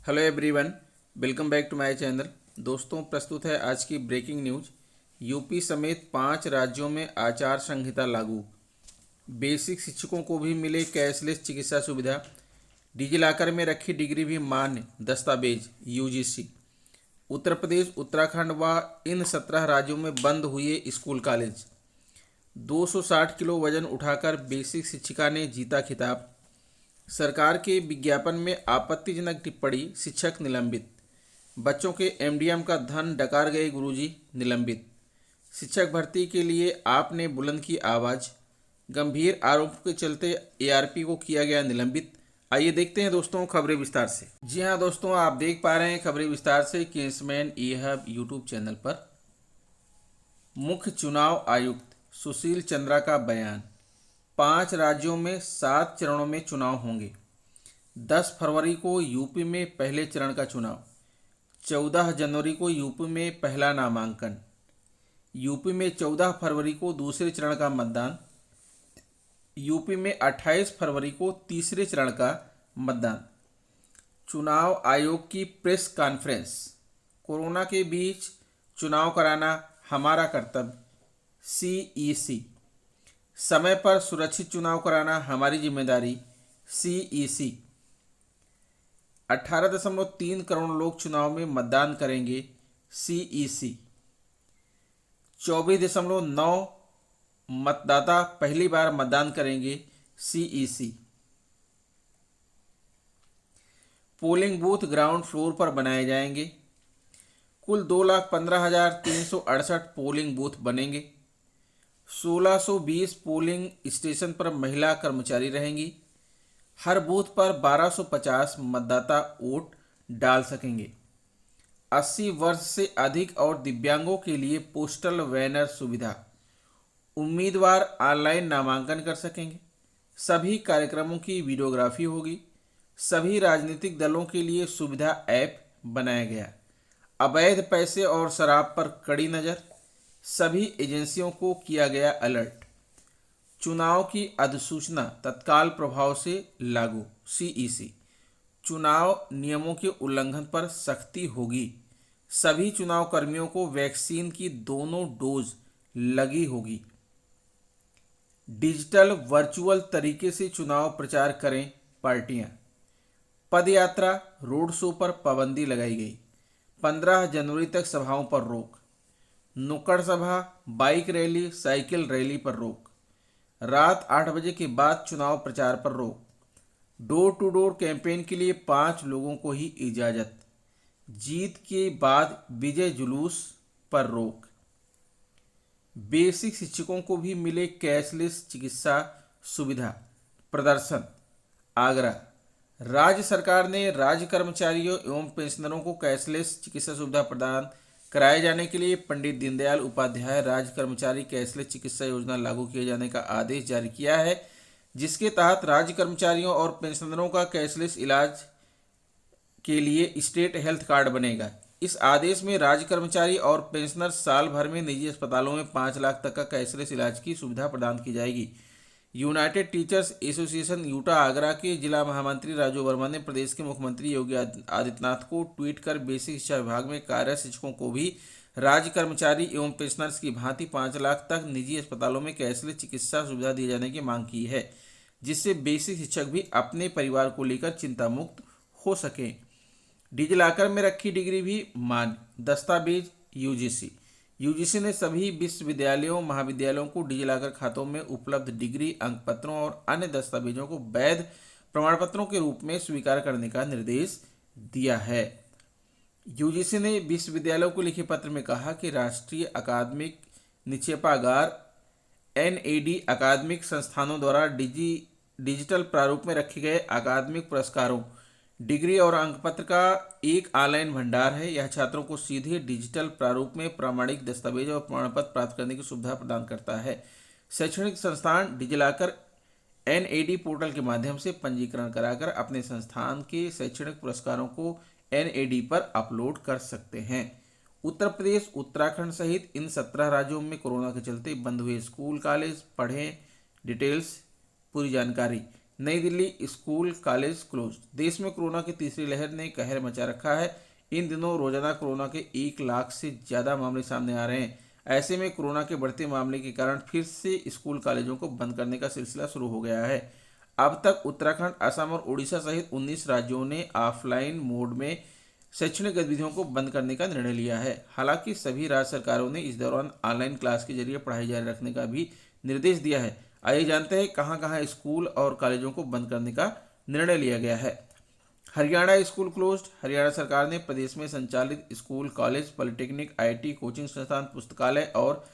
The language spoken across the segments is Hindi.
Hello everyone, welcome back to my channel. दोस्तों, प्रस्तुत है आज की ब्रेकिंग न्यूज। यूपी समेत 5 राज्यों में आचार संहिता लागू। बेसिक शिक्षकों को भी मिले कैशलेस चिकित्सा सुविधा। डिजिलॉकर में रखी डिग्री भी मान्य दस्तावेज यूजीसी। उत्तर प्रदेश, उत्तराखंड व इन 17 राज्यों में बंद हुए स्कूल कॉलेज। 260 किलो वजन उठाकर बेसिक शिक्षिका ने जीता खिताब। सरकार के विज्ञापन में आपत्तिजनक टिप्पणी, शिक्षक निलंबित। बच्चों के एमडीएम का धन डकार गए गुरुजी, निलंबित। शिक्षक भर्ती के लिए आपने बुलंद की आवाज़। गंभीर आरोपों के चलते एआरपी को किया गया निलंबित। आइए देखते हैं दोस्तों खबरें विस्तार से। जी हाँ दोस्तों, आप देख पा रहे हैं खबरें विस्तार से केसमैन ई हब यूट्यूब चैनल पर। मुख्य चुनाव आयुक्त सुशील चंद्रा का बयान। 5 राज्यों में 7 चरणों में चुनाव होंगे। 10 फरवरी को यूपी में पहले चरण का चुनाव। 14 जनवरी को यूपी में पहला नामांकन। यूपी में 14 फरवरी को दूसरे चरण का मतदान। यूपी में 28 फरवरी को तीसरे चरण का मतदान। चुनाव आयोग की प्रेस कॉन्फ्रेंस। कोरोना के बीच चुनाव कराना हमारा कर्तव्य, सीईसी। समय पर सुरक्षित चुनाव कराना हमारी जिम्मेदारी, सीईसी। 18.3 करोड़ लोग चुनाव में मतदान करेंगे, सीईसी। 24.9 मतदाता पहली बार मतदान करेंगे, CEC. Polling booth ground floor पर बनाए जाएंगे। कुल 2,15,368 पोलिंग बूथ बनेंगे। 1620 पोलिंग स्टेशन पर महिला कर्मचारी रहेंगी। हर बूथ पर 1250 मतदाता वोट डाल सकेंगे। 80 वर्ष से अधिक और दिव्यांगों के लिए पोस्टल बैनर सुविधा। उम्मीदवार ऑनलाइन नामांकन कर सकेंगे। सभी कार्यक्रमों की वीडियोग्राफी होगी। सभी राजनीतिक दलों के लिए सुविधा ऐप बनाया गया। अवैध पैसे और शराब पर कड़ी नज़र। सभी एजेंसियों को किया गया अलर्ट। चुनाव की अधिसूचना तत्काल प्रभाव से लागू, सीईसी। चुनाव नियमों के उल्लंघन पर सख्ती होगी। सभी चुनाव कर्मियों को वैक्सीन की दोनों डोज लगी होगी। डिजिटल वर्चुअल तरीके से चुनाव प्रचार करें पार्टियां। पदयात्रा, रोड शो पर पाबंदी लगाई गई। 15 जनवरी तक सभाओं पर रोक। नुक्कड़ सभा, बाइक रैली, साइकिल रैली पर रोक। रात 8 बजे के बाद चुनाव प्रचार पर रोक। डोर टू डोर कैंपेन के लिए 5 लोगों को ही इजाज़त। जीत के बाद विजय जुलूस पर रोक। बेसिक शिक्षकों को भी मिले कैशलेस चिकित्सा सुविधा। प्रदर्शन आगरा। राज्य सरकार ने राज्य कर्मचारियों एवं पेंशनरों को कैशलेस चिकित्सा सुविधा प्रदान कराए जाने के लिए पंडित दीनदयाल उपाध्याय राज्य कर्मचारी कैशलेस चिकित्सा योजना लागू किए जाने का आदेश जारी किया है, जिसके तहत राज्य कर्मचारियों और पेंशनरों का कैशलेस इलाज के लिए स्टेट हेल्थ कार्ड बनेगा। इस आदेश में राज्य कर्मचारी और पेंशनर साल भर में निजी अस्पतालों में 5 लाख तक का कैशलेस इलाज की सुविधा प्रदान की जाएगी। United teachers association Utah Agra के जिला महामंत्री राजू वर्मा ने प्रदेश के मुख्यमंत्री योगी आदित्यनाथ को ट्वीट कर बेसिक शिक्षा विभाग में कार्यरत शिक्षकों को भी राज्य कर्मचारी एवं पेंशनर्स की भांति 5 लाख तक निजी अस्पतालों में कैशलेस चिकित्सा सुविधा दिए जाने की मांग की है, जिससे बेसिक शिक्षक भी अपने परिवार को लेकर चिंता मुक्त हो सकें। डिजिलॉकर में रखी डिग्री भी मान्य दस्तावेज यूजीसी। यूजीसी ने सभी विश्वविद्यालयों महाविद्यालयों को डिजिलॉकर खातों में उपलब्ध डिग्री, अंकपत्रों और अन्य दस्तावेजों को वैध प्रमाणपत्रों के रूप में स्वीकार करने का निर्देश दिया है। यूजीसी ने विश्वविद्यालयों को लिखे पत्र में कहा कि राष्ट्रीय अकादमिक निक्षेपागार एनएडी अकादमिक संस्थानों द्वारा डिजिटल प्रारूप में रखे गए अकादमिक पुरस्कारों, डिग्री और अंकपत्र का एक ऑनलाइन भंडार है। यह छात्रों को सीधे डिजिटल प्रारूप में प्रामाणिक दस्तावेज और प्रमाण पत्र प्राप्त करने की सुविधा प्रदान करता है। शैक्षणिक संस्थान डिजिलॉकर एनएडी पोर्टल के माध्यम से पंजीकरण कराकर अपने संस्थान के शैक्षणिक पुरस्कारों को एनएडी पर अपलोड कर सकते हैं। उत्तर प्रदेश, उत्तराखंड सहित इन 17 राज्यों में कोरोना के चलते बंद हुए स्कूल कॉलेज। पढ़ें डिटेल्स, पूरी जानकारी। नई दिल्ली, स्कूल कॉलेज क्लोज। देश में कोरोना की तीसरी लहर ने कहर मचा रखा है। इन दिनों रोजाना कोरोना के 1 लाख से ज्यादा मामले सामने आ रहे हैं। ऐसे में कोरोना के बढ़ते मामले के कारण फिर से स्कूल कॉलेजों को बंद करने का सिलसिला शुरू हो गया है। अब तक उत्तराखंड, असम और उड़ीसा सहित 19 राज्यों ने ऑफलाइन मोड में शैक्षणिक गतिविधियों को बंद करने का निर्णय लिया है। हालांकि सभी राज्य सरकारों ने इस दौरान ऑनलाइन क्लास के जरिए पढ़ाई जारी रखने का भी निर्देश दिया है। आइए जानते हैं कहां कहां स्कूल और कॉलेजों को बंद करने का निर्णय लिया गया है। Haryana school closed. हरियाणा सरकार ने प्रदेश में संचालित school, college, polytechnic, IT, coaching संस्थान, पुस्तकालय और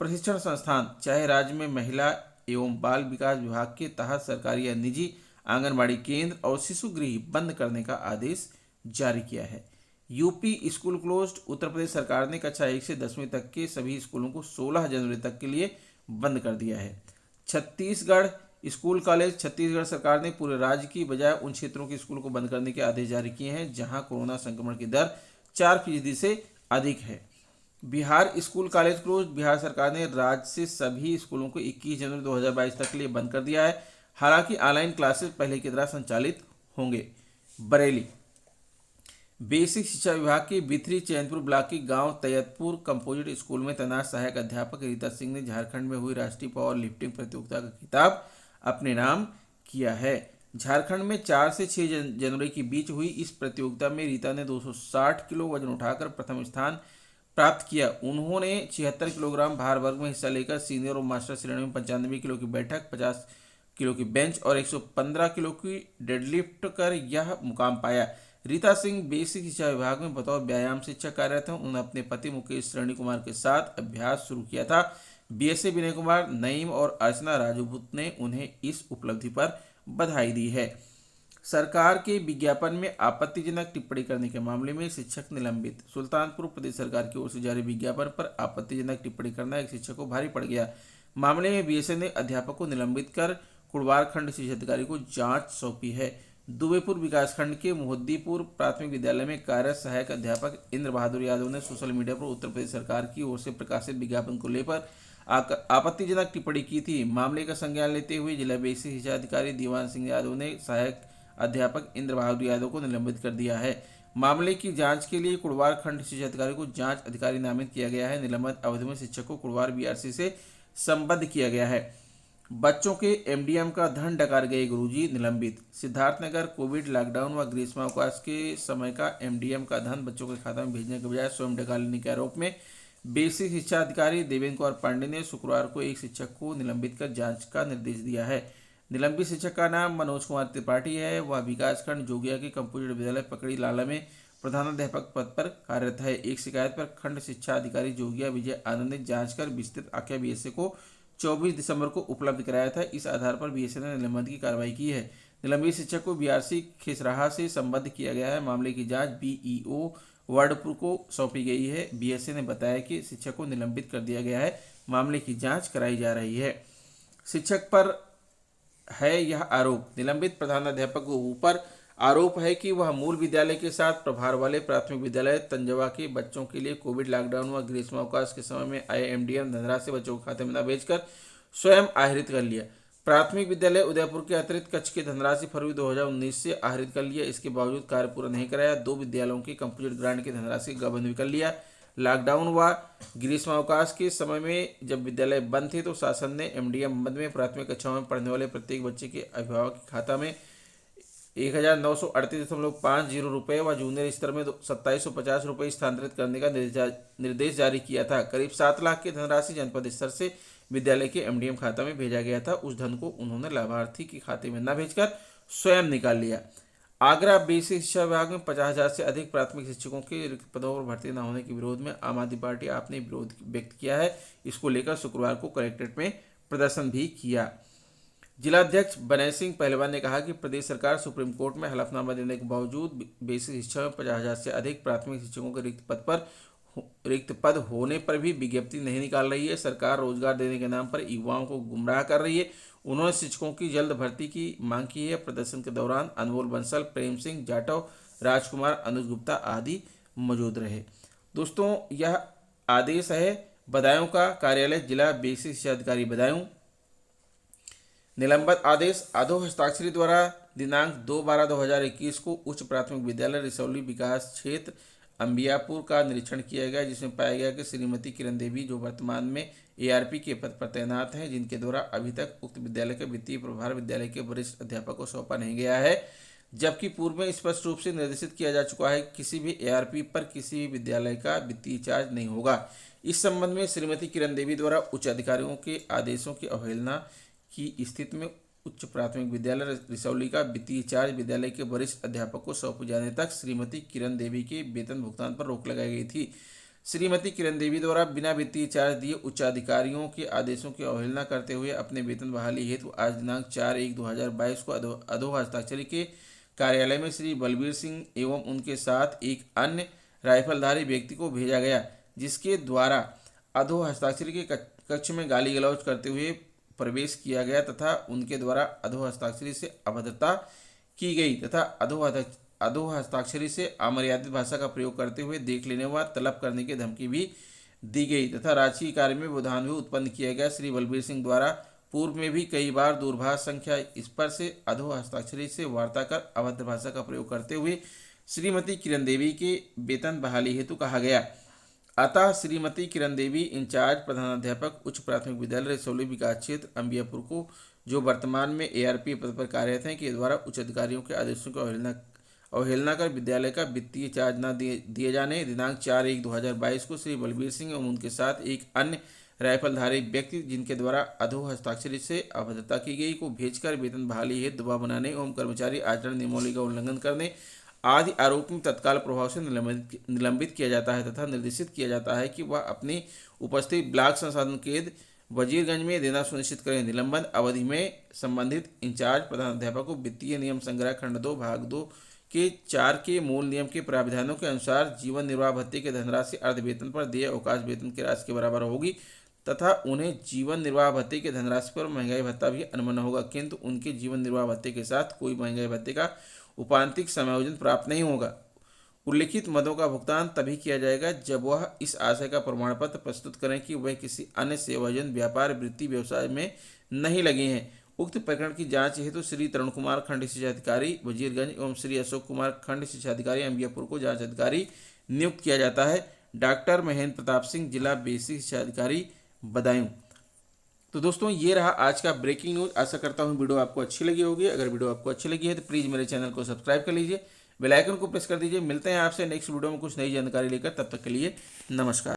प्रशिक्षण संस्थान, चाहे राज्य में महिला एवं बाल विकास विभाग के तहत सरकारी या निजी, आंगनबाड़ी केंद्र और शिशु गृह बंद करने का आदेश जारी किया है। UP school closed. Uttar Pradesh सरकार ने कक्षा 1 से 10वीं तक के सभी स्कूलों को 16 जनवरी तक के लिए बंद कर दिया है। Chhattisgarh school college. छत्तीसगढ़ सरकार ने पूरे राज्य की बजाय उन क्षेत्रों के स्कूल को बंद करने के आदेश जारी किए हैं जहां कोरोना संक्रमण की दर 4% से अधिक है। Bihar school college close. Bihar सरकार ने राज्य से सभी स्कूलों को 21 जनवरी 2022 तक के लिए बंद कर दिया है। हालांकि ऑनलाइन क्लासेस पहले की तरह संचालित होंगे। बरेली बेसिक शिक्षा विभाग की बिथरी चैनपुर ब्लॉक की गांव तैयतपुर कंपोजिट स्कूल में तैनात सहायक अध्यापक रीता सिंह ने झारखंड में हुई राष्ट्रीय पावर लिफ्टिंग प्रतियोगिता का खिताब अपने नाम किया है। झारखंड में 4 से 6 जनवरी के बीच हुई इस प्रतियोगिता में रीता ने 260 किलो वजन उठाकर प्रथम स्थान प्राप्त किया। उन्होंने 76 किलोग्राम भार वर्ग में हिस्सा लेकर सीनियर और मास्टर श्रेणी में 95 किलो की बैठक, 50 किलो की बेंच और 115 किलो की डेडलिफ्ट कर यह मुकाम पाया। रीता सिंह बेसिक शिक्षा विभाग में बतौर व्यायाम शिक्षक कार्यरत हैं। उन्होंने अपने पति मुकेश श्रेणी कुमार के साथ अभ्यास शुरू किया था। बीएसए विनय कुमार, नईम और अर्चना राजपूत ने उन्हें इस उपलब्धि पर बधाई दी है। सरकार के विज्ञापन में आपत्तिजनक टिप्पणी करने के मामले में शिक्षक निलंबित। सुल्तानपुर प्रदेश सरकार की ओर से जारी विज्ञापन पर आपत्तिजनक टिप्पणी करना एक शिक्षक को भारी पड़ गया। मामले में बीएसए ने अध्यापक को निलंबित कर कुड़वार खंड शिक्षा अधिकारी को जांच सौंपी है। दुबेपुर विकासखंड के मोहद्दीपुर प्राथमिक विद्यालय में कार्यरत सहायक अध्यापक इंद्र बहादुर यादव ने सोशल मीडिया पर उत्तर प्रदेश सरकार की ओर से प्रकाशित विज्ञापन को लेकर आपत्तिजनक टिप्पणी की थी। मामले का संज्ञान लेते हुए जिला बेसिक शिक्षा अधिकारी दीवान सिंह यादव ने सहायक अध्यापक इंद्र बहादुर यादव को निलंबित कर दिया है। मामले की जांच के लिए कुड़वार खंड शिक्षा अधिकारी को जांच अधिकारी नामित किया गया है। निलंबित अवधि में शिक्षक को कुड़वार बीआरसी से संबद्ध किया गया है। बच्चों के एमडीएम का धन डकार गए गुरुजी, निलंबित। सिद्धार्थनगर कोविड लॉकडाउन व ग्रीष्मावकाश के समय का एमडीएम का धन बच्चों के खाता में भेजने के बजाय स्वयं डका लेने के आरोप में बेसिक शिक्षा अधिकारी देवेंद्र कुमार पांडे ने शुक्रवार को एक शिक्षक को निलंबित कर जांच का निर्देश दिया है। निलंबित शिक्षक का नाम मनोज कुमार त्रिपाठी है। वह विकासखंड जोगिया के कंपोजिट विद्यालय पकड़ी लाला में प्रधानाध्यापक पद पर कार्यरत है। एक शिकायत पर खंड शिक्षा अधिकारी जोगिया विजय आनंद ने जांच कर विस्तृत आख्या बीएसए को 24 दिसंबर को उपलब्ध कराया था। इस आधार पर बीएसए ने निलंबन की कार्रवाई की है। निलंबित शिक्षक को बीआरसी खिसराहा से संबद्ध किया गया है। मामले की जांच बीईओ वार्डपुर को सौंपी गई है। बीएसए ने बताया कि शिक्षक को निलंबित कर दिया गया है। मामले की जांच कराई जा रही है। शिक्षक पर है यह आरोप। निलंबित प्रधानाध्यापक के ऊपर आरोप है कि वह मूल विद्यालय के साथ प्रभार वाले प्राथमिक विद्यालय तंजवा के बच्चों के लिए कोविड लॉकडाउन व ग्रीष्मावकाश के समय में आए एमडीएम धनराशि बच्चों के खाते में न भेजकर स्वयं आहरित कर लिया। प्राथमिक विद्यालय उदयपुर के अतिरिक्त कक्ष की धनराशि फरवरी 2019 से आहरित कर लिया। इसके बावजूद कार्य पूरा नहीं कराया। 2 विद्यालयों की कंपोजिट ग्रांट की धनराशि का गबन भी कर लिया। लॉकडाउन व ग्रीष्मावकाश के समय में जब विद्यालय बंद थे तो शासन ने एमडीएम मद में प्राथमिक कक्षाओं में पढ़ने वाले प्रत्येक बच्चे के अभिभावक के खाता में 1938.50 रुपये व जूनियर स्तर में 2750 रुपये स्थानांतरित करने का निर्देश जारी किया था। करीब 7 लाख की धनराशि जनपद स्तर से विद्यालय के एमडीएम खाता में भेजा गया था। उस धन को उन्होंने लाभार्थी के खाते में न भेजकर स्वयं निकाल लिया। आगरा बेसिक शिक्षा विभाग में 50,000 से अधिक प्राथमिक शिक्षकों के रिक्त पदों पर भर्ती न होने के विरोध में आम आदमी पार्टी आपने विरोध व्यक्त किया है। इसको लेकर शुक्रवार को कलेक्ट्रेट में प्रदर्शन भी किया। जिलाध्यक्ष बनय सिंह पहलवान ने कहा कि प्रदेश सरकार सुप्रीम कोर्ट में हलफनामा देने के बावजूद बेसिक शिक्षा में 50,000 से अधिक प्राथमिक शिक्षकों के रिक्त पद होने पर भी विज्ञप्ति नहीं निकाल रही है। सरकार रोजगार देने के नाम पर युवाओं को गुमराह कर रही है। उन्होंने शिक्षकों की जल्द भर्ती की मांग की है। प्रदर्शन के दौरान अनमोल बंसल, प्रेम सिंह जाटव, राजकुमार, अनुज गुप्ता आदि मौजूद रहे। दोस्तों, यह आदेश है बदायूं का। कार्यालय जिला बेसिक शिक्षा अधिकारी बदायूं। निलंबित आदेश अधो हस्ताक्षरी द्वारा दिनांक 2/12/2021 को उच्च प्राथमिक विद्यालय रिसौली विकास क्षेत्र अंबियापुर का निरीक्षण किया गया, जिसमें पाया गया कि श्रीमती किरण देवी जो वर्तमान में एआरपी के पद पर तैनात हैं, जिनके द्वारा अभी तक उक्त विद्यालय का वित्तीय प्रभार विद्यालय के वरिष्ठ अध्यापक को सौंपा नहीं गया है, जबकि पूर्व में स्पष्ट रूप से निर्देशित किया जा चुका है कि किसी भी एआरपी पर किसी भी विद्यालय का वित्तीय चार्ज नहीं होगा। इस संबंध में श्रीमती किरण देवी द्वारा उच्च अधिकारियों के आदेशों की अवहेलना की स्थिति में उच्च प्राथमिक विद्यालय रिसौली का वित्तीय चार्ज विद्यालय के वरिष्ठ अध्यापक को सौंपे जाने तक श्रीमती किरण देवी के वेतन भुगतान पर रोक लगाई गई थी। श्रीमती किरण देवी द्वारा बिना वित्तीय चार्ज दिए उच्चाधिकारियों के आदेशों की अवहेलना करते हुए अपने वेतन बहाली हेतु आज दिनांक 4/1/2022 को अधो हस्ताक्षरी के कार्यालय में श्री बलबीर सिंह एवं उनके साथ एक अन्य राइफलधारी व्यक्ति को भेजा गया, जिसके द्वारा अधो हस्ताक्षरी के कक्ष में गाली गलौज करते हुए प्रवेश किया गया तथा उनके द्वारा अधो हस्ताक्षरी से अभद्रता की गई तथा अधो हस्ताक्षरी से अमर्यादित भाषा का प्रयोग करते हुए देख लेने व तलब करने की धमकी भी दी गई तथा राजकीय कार्य में व्यवधान भी उत्पन्न किया गया। श्री बलबीर सिंह द्वारा पूर्व में भी कई बार दूरभाष संख्या इस पर से अधो हस्ताक्षरी से वार्ता कर अभद्र भाषा का प्रयोग करते हुए श्रीमती किरण देवी के वेतन बहाली हेतु कहा गया। अतः श्रीमती किरण देवी इंचार्ज प्रधानाध्यापक उच्च प्राथमिक विद्यालय रिसौली विकास क्षेत्र अंबियापुर को, जो वर्तमान में एआरपी पद पर कार्यरत हैं, के द्वारा उच्च अधिकारियों के आदेशों की अवहेलना कर विद्यालय का वित्तीय चार्ज न दिए जाने दिनांक 4/1/2022 को श्री बलबीर सिंह एवं उनके साथ एक अन्य राइफलधारी व्यक्ति जिनके द्वारा अधो हस्ताक्षरी से अभद्रता की गई को भेजकर वेतन बहाली हेतु दबाव बनाने एवं कर्मचारी आचरण नियमावली का उल्लंघन करने आदि आरोप में तत्काल प्रभाव से निलंबित किया जाता है तथा निर्देशित किया जाता है कि वह अपनी उपस्थिति ब्लॉक संसाधन केंद्र वजीरगंज में देना सुनिश्चित करें। निलंबन अवधि में संबंधित इंचार्ज प्रधानाध्यापक को वित्तीय नियम संग्रह खंड 2 भाग 2 के 4 के मूल नियम के प्रावधानों के अनुसार जीवन निर्वाह भत्ते की धनराशि अर्ध वेतन पर देय अवकाश वेतन की राशि के बराबर होगी तथा उन्हें जीवन निर्वाह भत्ते की धनराशि पर महंगाई भत्ता भी अनुमन्य होगा, किंतु उनके जीवन निर्वाह भत्ते के साथ कोई महंगाई भत्ते का उपांतिक समायोजन प्राप्त नहीं होगा। उल्लिखित मदों का भुगतान तभी किया जाएगा जब वह इस आशय का प्रमाण पत्र प्रस्तुत करें कि वह किसी अन्य सेवायोजन व्यापार वृत्ति व्यवसाय में नहीं लगे हैं। उक्त प्रकरण की जांच हेतु श्री तरुण कुमार खंड शिक्षा अधिकारी वजीरगंज एवं श्री अशोक कुमार खंड शिक्षा अधिकारी अंबियापुर को जांच अधिकारी नियुक्त किया जाता है। डॉक्टर महेंद्र प्रताप सिंह जिला बेसिक शिक्षा अधिकारी बदायूं। तो दोस्तों ये रहा आज का ब्रेकिंग न्यूज़। आशा करता हूँ वीडियो आपको अच्छी लगी होगी। अगर वीडियो आपको अच्छी लगी है तो प्लीज़ मेरे चैनल को सब्सक्राइब कर लीजिए, बेल आइकन को प्रेस कर दीजिए। मिलते हैं आपसे नेक्स्ट वीडियो में कुछ नई जानकारी लेकर, तब तक के लिए नमस्कार।